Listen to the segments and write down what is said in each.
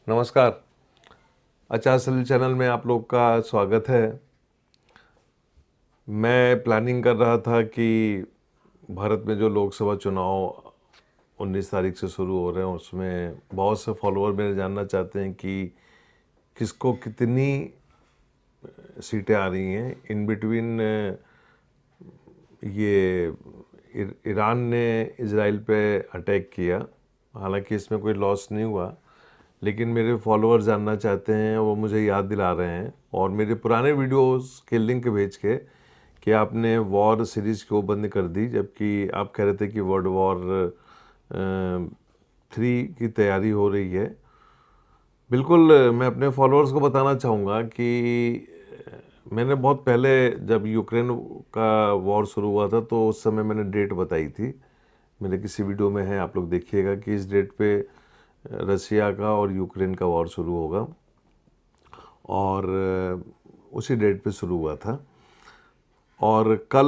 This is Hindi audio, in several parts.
नमस्कार। अचार चैनल में आप लोग का स्वागत है। मैं प्लानिंग कर रहा था कि भारत में जो लोकसभा चुनाव 19 तारीख से शुरू हो रहे हैं उसमें बहुत से फॉलोअर मेरे जानना चाहते हैं कि किसको कितनी सीटें आ रही हैं। इन बिटवीन ये ईरान ने इजराइल पे अटैक किया, हालांकि इसमें कोई लॉस नहीं हुआ, लेकिन मेरे फॉलोअर जानना चाहते हैं, वो मुझे याद दिला रहे हैं और मेरे पुराने वीडियोस के लिंक भेज के कि आपने वॉर सीरीज़ क्यों बंद कर दी, जबकि आप कह रहे थे कि वर्ल्ड वॉर 3 की तैयारी हो रही है। बिल्कुल, मैं अपने फॉलोअर्स को बताना चाहूँगा कि मैंने बहुत पहले जब यूक्रेन का वॉर शुरू हुआ था तो उस समय मैंने डेट बताई थी, मेरे किसी वीडियो में है, आप लोग देखिएगा कि इस डेट पे रसिया का और यूक्रेन का वॉर शुरू होगा और उसी डेट पे शुरू हुआ था। और कल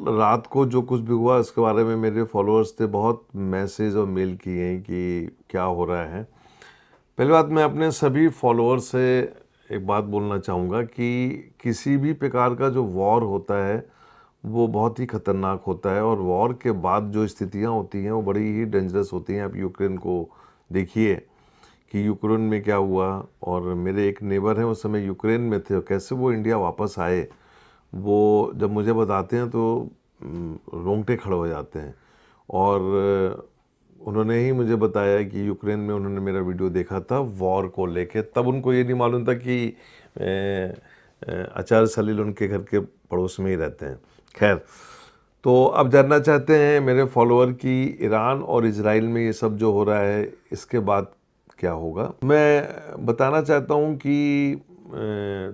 रात को जो कुछ भी हुआ उसके बारे में मेरे फॉलोअर्स ने बहुत मैसेज और मेल किए हैं कि क्या हो रहा है। पहली बात, मैं अपने सभी फॉलोअर्स से एक बात बोलना चाहूँगा कि किसी भी प्रकार का जो वॉर होता है वो बहुत ही ख़तरनाक होता है और वॉर के बाद जो स्थितियाँ होती हैं वो बड़ी ही डेंजरस होती हैं। आप यूक्रेन को देखिए कि यूक्रेन में क्या हुआ, और मेरे एक नेबर हैं उस समय यूक्रेन में थे और कैसे वो इंडिया वापस आए, वो जब मुझे बताते हैं तो रोंगटे खड़े हो जाते हैं। और उन्होंने ही मुझे बताया कि यूक्रेन में उन्होंने मेरा वीडियो देखा था वॉर को लेके, तब उनको ये नहीं मालूम था कि आचार्य सलील उनके घर के पड़ोस में ही रहते हैं। खैर, तो अब जानना चाहते हैं मेरे फॉलोअर कि ईरान और इजराइल में ये सब जो हो रहा है इसके बाद क्या होगा। मैं बताना चाहता हूँ कि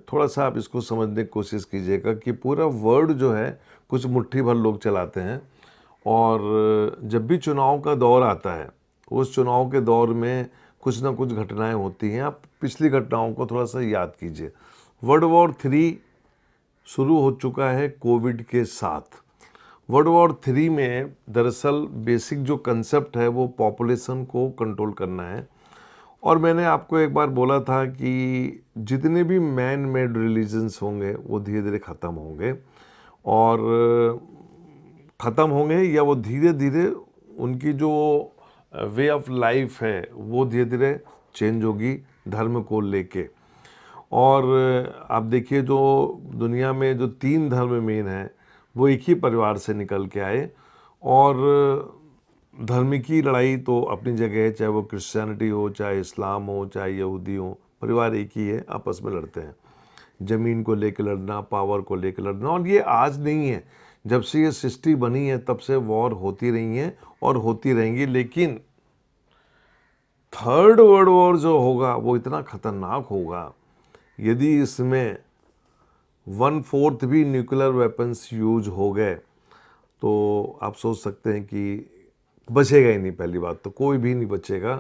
थोड़ा सा आप इसको समझने की कोशिश कीजिएगा कि पूरा वर्ल्ड जो है कुछ मुट्ठी भर लोग चलाते हैं, और जब भी चुनाव का दौर आता है उस चुनाव के दौर में कुछ ना कुछ घटनाएं होती हैं। आप पिछली घटनाओं को थोड़ा सा याद कीजिए। वर्ल्ड वॉर 3 शुरू हो चुका है कोविड के साथ। वर्ल्ड वॉर 3 में दरअसल बेसिक जो कंसेप्ट है वो पॉपुलेशन को कंट्रोल करना है। और मैंने आपको एक बार बोला था कि जितने भी मैन मेड रिलीजन्स होंगे वो धीरे धीरे ख़त्म होंगे, और ख़त्म होंगे या वो धीरे धीरे उनकी जो वे ऑफ लाइफ है वो धीरे धीरे चेंज होगी धर्म को लेके। और आप देखिए जो दुनिया में जो 3 धर्म मेन हैं वो एक ही परिवार से निकल के आए, और धर्म की लड़ाई तो अपनी जगह है, चाहे वो क्रिश्चियनिटी हो, चाहे इस्लाम हो, चाहे यहूदी हो, परिवार एक ही है, आपस में लड़ते हैं। ज़मीन को लेकर लड़ना, पावर को लेकर लड़ना, और ये आज नहीं है, जब से ये सृष्टि बनी है तब से वॉर होती रही हैं और होती रहेंगी। लेकिन थर्ड वर्ल्ड वॉर जो होगा वो इतना खतरनाक होगा, यदि इसमें 1/4 भी न्यूक्लियर वेपन्स यूज हो गए तो आप सोच सकते हैं कि बचेगा ही नहीं। पहली बात तो कोई भी नहीं बचेगा।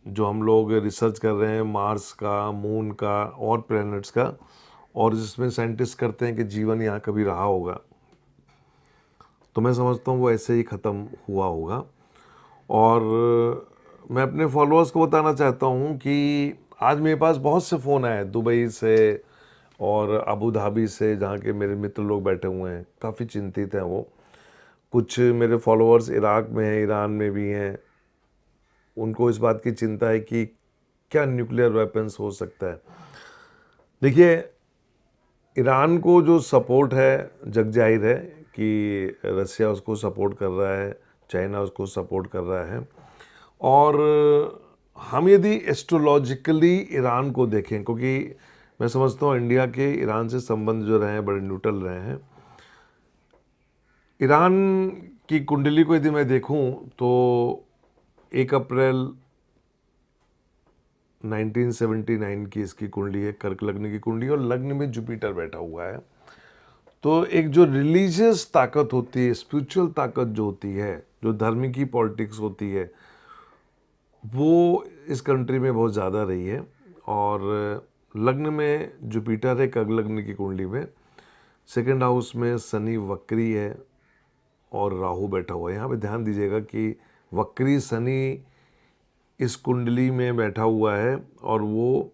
जो हम लोग रिसर्च कर रहे हैं मार्स का, मून का और प्लैनेट्स का, और जिसमें साइंटिस्ट करते हैं कि जीवन यहाँ कभी रहा होगा, तो मैं समझता हूँ वो ऐसे ही ख़त्म हुआ होगा। और मैं अपने फॉलोअर्स को बताना चाहता हूँ कि आज मेरे पास बहुत से फ़ोन आए दुबई से और अबू धाबी से, जहाँ के मेरे मित्र लोग बैठे हुए हैं, काफ़ी चिंतित हैं वो। कुछ मेरे फॉलोअर्स इराक में हैं, ईरान में भी हैं, उनको इस बात की चिंता है कि क्या न्यूक्लियर वेपन्स हो सकता है। देखिए, ईरान को जो सपोर्ट है जग जाहिर है कि रसिया उसको सपोर्ट कर रहा है, चाइना उसको सपोर्ट कर रहा है। और हम यदि एस्ट्रोलॉजिकली ईरान को देखें, क्योंकि मैं समझता हूँ इंडिया के ईरान से संबंध जो रहे हैं बड़े न्यूट्रल रहे हैं, ईरान की कुंडली को यदि मैं देखूं तो 1 अप्रैल 1979 की इसकी कुंडली है, कर्क लग्न की कुंडली, और लग्न में जुपिटर बैठा हुआ है। तो एक जो रिलीजियस ताकत होती है, स्पिरिचुअल ताकत जो होती है, जो धर्म की पॉलिटिक्स होती है, वो इस कंट्री में बहुत ज़्यादा रही है। और लग्न में जुपिटर है कर्क लग्न की कुंडली में, सेकंड हाउस में शनि वक्री है और राहु बैठा हुआ है। यहाँ पे ध्यान दीजिएगा कि वक्री शनि इस कुंडली में बैठा हुआ है और वो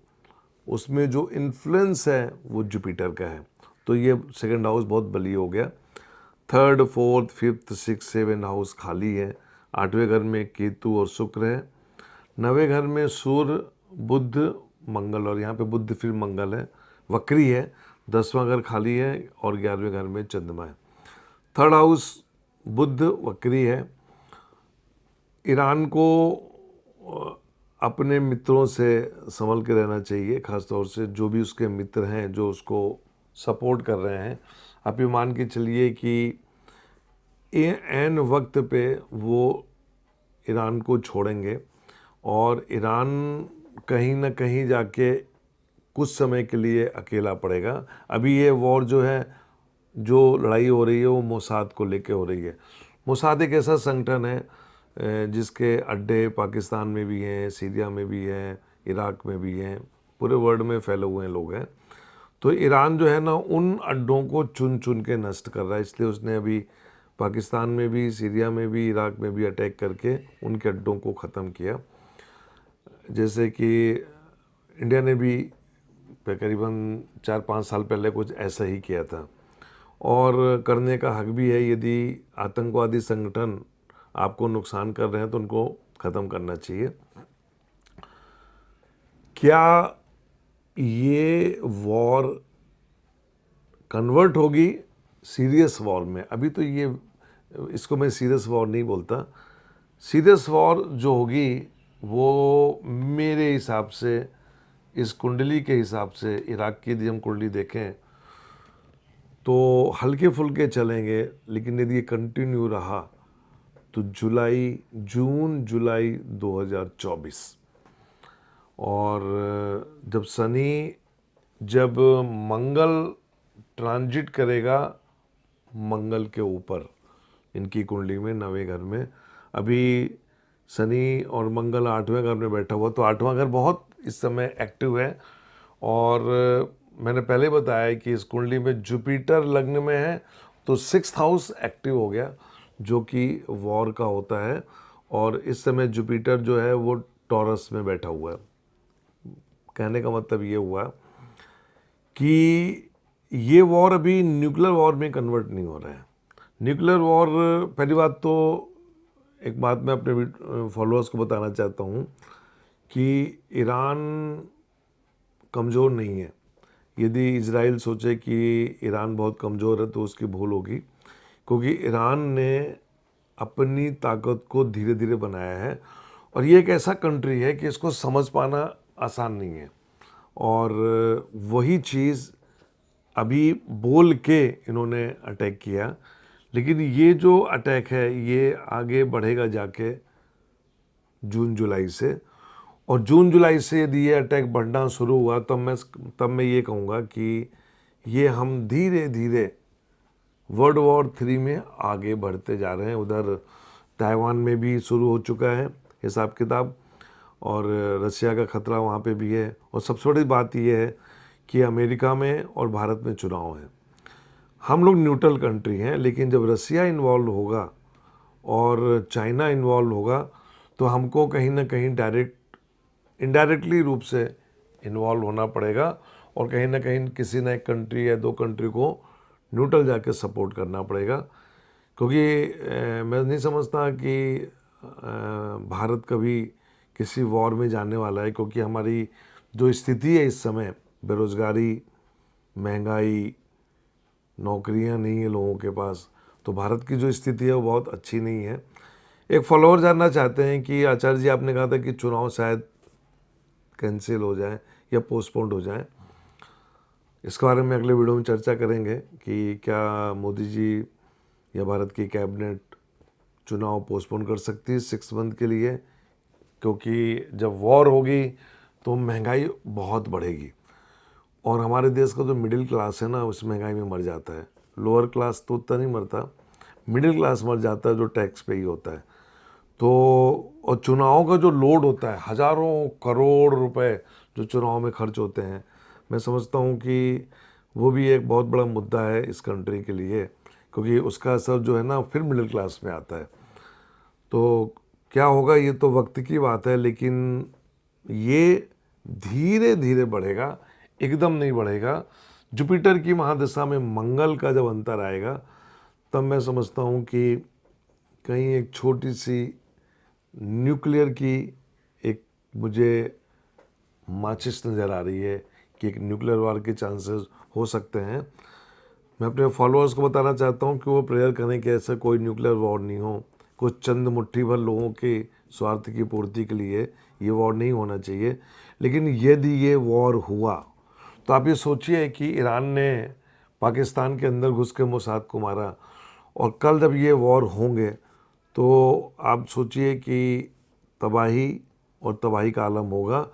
उसमें जो इन्फ्लुएंस है वो जुपिटर का है। तो ये सेकंड हाउस बहुत बली हो गया। Third, fourth, fifth, six, seven house खाली है। 8वें घर में केतु और शुक्र है। 9वें घर में सूर्य, बुध, मंगल, और यहाँ पे बुध फिर मंगल है, वक्री है। 10वां घर खाली है और 11वें घर में चंद्रमा है। थर्ड हाउस बुध वक्री है। ईरान को अपने मित्रों से संभल के रहना चाहिए, खासतौर से जो भी उसके मित्र हैं जो उसको सपोर्ट कर रहे हैं। आप ये मान के चलिए कि एन वक्त पे वो ईरान को छोड़ेंगे और ईरान कहीं ना कहीं जाके कुछ समय के लिए अकेला पड़ेगा। अभी ये वॉर जो है, जो लड़ाई हो रही है वो मोसाद को लेके हो रही है। मोसाद एक ऐसा संगठन है जिसके अड्डे पाकिस्तान में भी हैं, सीरिया में भी हैं, इराक में भी हैं, पूरे वर्ल्ड में फैले हुए लोग हैं। तो ईरान जो है ना उन अड्डों को चुन चुन के नष्ट कर रहा है, इसलिए उसने अभी पाकिस्तान में भी, सीरिया में भी, इराक में भी अटैक करके उनके अड्डों को ख़त्म किया। जैसे कि इंडिया ने भी करीबन 4-5 साल पहले कुछ ऐसा ही किया था, और करने का हक भी है। यदि आतंकवादी संगठन आपको नुकसान कर रहे हैं तो उनको ख़त्म करना चाहिए। क्या ये वॉर कन्वर्ट होगी सीरियस वॉर में? अभी तो ये, इसको मैं सीरियस वॉर नहीं बोलता। सीरियस वॉर जो होगी वो मेरे हिसाब से, इस कुंडली के हिसाब से, इराक की यदि हम कुंडली देखें तो हल्के फुल्के चलेंगे, लेकिन यदि ये कंटिन्यू रहा तो जून जुलाई 2024, और जब मंगल ट्रांजिट करेगा मंगल के ऊपर इनकी कुंडली में 9वें घर में, अभी शनि और मंगल 8वें घर में बैठा हुआ, तो 8वां घर बहुत इस समय एक्टिव है। और मैंने पहले बताया कि इस कुंडली में जुपिटर लग्न में है, तो 6th हाउस एक्टिव हो गया, जो कि वॉर का होता है। और इस समय जुपिटर जो है वो टॉरस में बैठा हुआ है। कहने का मतलब ये हुआ कि ये वॉर अभी न्यूक्लियर वॉर में कन्वर्ट नहीं हो रहा है। न्यूक्लियर वॉर, पहली बात तो एक बात मैं अपने फॉलोअर्स को बताना चाहता हूँ कि ईरान कमज़ोर नहीं है। यदि इजराइल सोचे कि ईरान बहुत कमज़ोर है तो उसकी भूल होगी, क्योंकि ईरान ने अपनी ताकत को धीरे धीरे बनाया है, और ये एक ऐसा कंट्री है कि इसको समझ पाना आसान नहीं है। और वही चीज़ अभी बोल के इन्होंने अटैक किया, लेकिन ये जो अटैक है ये आगे बढ़ेगा जाके जून जुलाई से। और जून जुलाई से यदि ये अटैक बढ़ना शुरू हुआ तब मैं ये कहूँगा कि ये हम धीरे धीरे वर्ल्ड वॉर 3 में आगे बढ़ते जा रहे हैं। उधर ताइवान में भी शुरू हो चुका है हिसाब किताब, और रसिया का खतरा वहाँ पे भी है। और सबसे बड़ी बात ये है कि अमेरिका में और भारत में चुनाव है। हम लोग न्यूट्रल कंट्री हैं, लेकिन जब रसिया इन्वॉल्व होगा और चाइना इन्वॉल्व होगा तो हमको कहीं ना कहीं इनडायरेक्टली रूप से इन्वॉल्व होना पड़ेगा, और कहीं ना कहीं किसी न एक कंट्री या 2 कंट्री को न्यूट्रल जाके सपोर्ट करना पड़ेगा। क्योंकि मैं नहीं समझता कि भारत कभी किसी वॉर में जाने वाला है, क्योंकि हमारी जो स्थिति है इस समय, बेरोज़गारी, महंगाई, नौकरियां नहीं है लोगों के पास, तो भारत की जो स्थिति है वो बहुत अच्छी नहीं है। एक फॉलोअर जानना चाहते हैं कि आचार्य जी, आपने कहा था कि चुनाव शायद कैंसिल हो जाए या पोस्टपोन्ड हो जाए। इसके बारे में अगले वीडियो में चर्चा करेंगे कि क्या मोदी जी या भारत की कैबिनेट चुनाव पोस्टपोन कर सकती है 6 मंथ के लिए, क्योंकि जब वॉर होगी तो महंगाई बहुत बढ़ेगी, और हमारे देश का जो मिडिल क्लास है ना उस महंगाई में मर जाता है। लोअर क्लास तो उतना नहीं मरता, मिडिल क्लास मर जाता है जो टैक्स पे ही होता है। तो और चुनाव का जो लोड होता है, हज़ारों करोड़ रुपए जो चुनाव में खर्च होते हैं, मैं समझता हूँ कि वो भी एक बहुत बड़ा मुद्दा है इस कंट्री के लिए, क्योंकि उसका असर जो है ना फिर मिडिल क्लास में आता है। तो क्या होगा ये तो वक्त की बात है, लेकिन ये धीरे धीरे बढ़ेगा, एकदम नहीं बढ़ेगा। जुपिटर की महादशा में मंगल का जब अंतर आएगा तब मैं समझता हूँ कि कहीं एक छोटी सी न्यूक्लियर की एक मुझे माचिस नज़र आ रही है कि एक न्यूक्लियर वार के चांसेस हो सकते हैं। मैं अपने फॉलोअर्स को बताना चाहता हूँ कि वो प्रेयर करें कि ऐसा कोई न्यूक्लियर वॉर नहीं हो। कुछ चंद मुट्ठी भर लोगों के स्वार्थ की पूर्ति के लिए ये वॉर नहीं होना चाहिए। लेकिन यदि ये वॉर हुआ तो आप ये सोचिए कि ईरान ने पाकिस्तान के अंदर घुस के मोसाद को मारा, और कल जब ये वॉर होंगे तो आप सोचिए कि तबाही और तबाही का आलम होगा,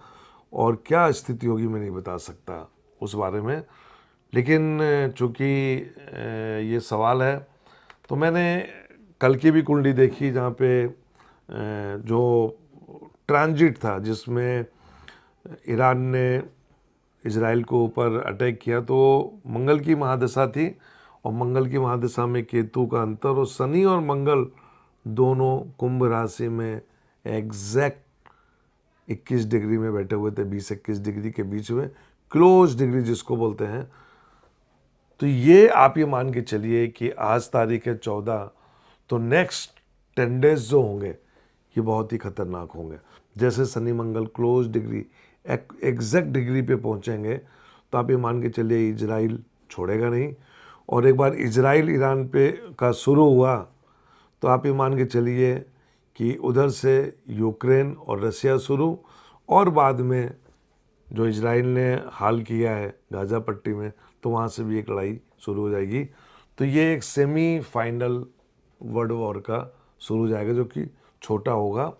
और क्या स्थिति होगी मैं नहीं बता सकता उस बारे में। लेकिन चूँकि ये सवाल है तो मैंने कल की भी कुंडली देखी जहाँ पे जो ट्रांजिट था जिसमें ईरान ने इजराइल को ऊपर अटैक किया, तो मंगल की महादशा थी, और मंगल की महादशा में केतु का अंतर, और शनि और मंगल दोनों कुंभ राशि में एग्जैक्ट 21 डिग्री में बैठे हुए थे, 20-21 डिग्री के बीच में, क्लोज डिग्री जिसको बोलते हैं। तो ये आप ये मान के चलिए कि आज तारीख है 14, तो नेक्स्ट 10 डेज जो होंगे ये बहुत ही खतरनाक होंगे। जैसे शनि मंगल क्लोज डिग्री एग्जैक्ट डिग्री पे पहुंचेंगे तो आप ये मान के चलिए इजराइल छोड़ेगा नहीं, और एक बार इजराइल ईरान पे का शुरू हुआ तो आप ये मान के चलिए कि उधर से यूक्रेन और रसिया शुरू, और बाद में जो इजराइल ने हाल किया है गाज़ा पट्टी में तो वहाँ से भी एक लड़ाई शुरू हो जाएगी। तो ये एक सेमी फाइनल वर्ल्ड वॉर का शुरू हो जाएगा जो कि छोटा होगा।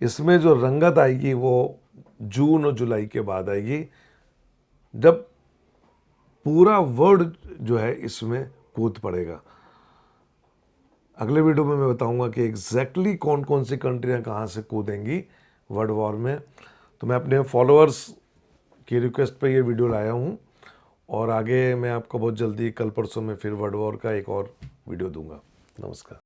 इसमें जो रंगत आएगी वो जून और जुलाई के बाद आएगी, जब पूरा वर्ल्ड जो है इसमें कूद पड़ेगा। अगले वीडियो में मैं बताऊंगा कि एग्जैक्टली कौन कौन सी कंट्रियां कहाँ से कूदेंगी वर्ल्ड वॉर में। तो मैं अपने फॉलोअर्स की रिक्वेस्ट पे ये वीडियो लाया हूँ, और आगे मैं आपको बहुत जल्दी कल परसों में फिर वर्ल्ड वॉर का एक और वीडियो दूंगा। नमस्कार।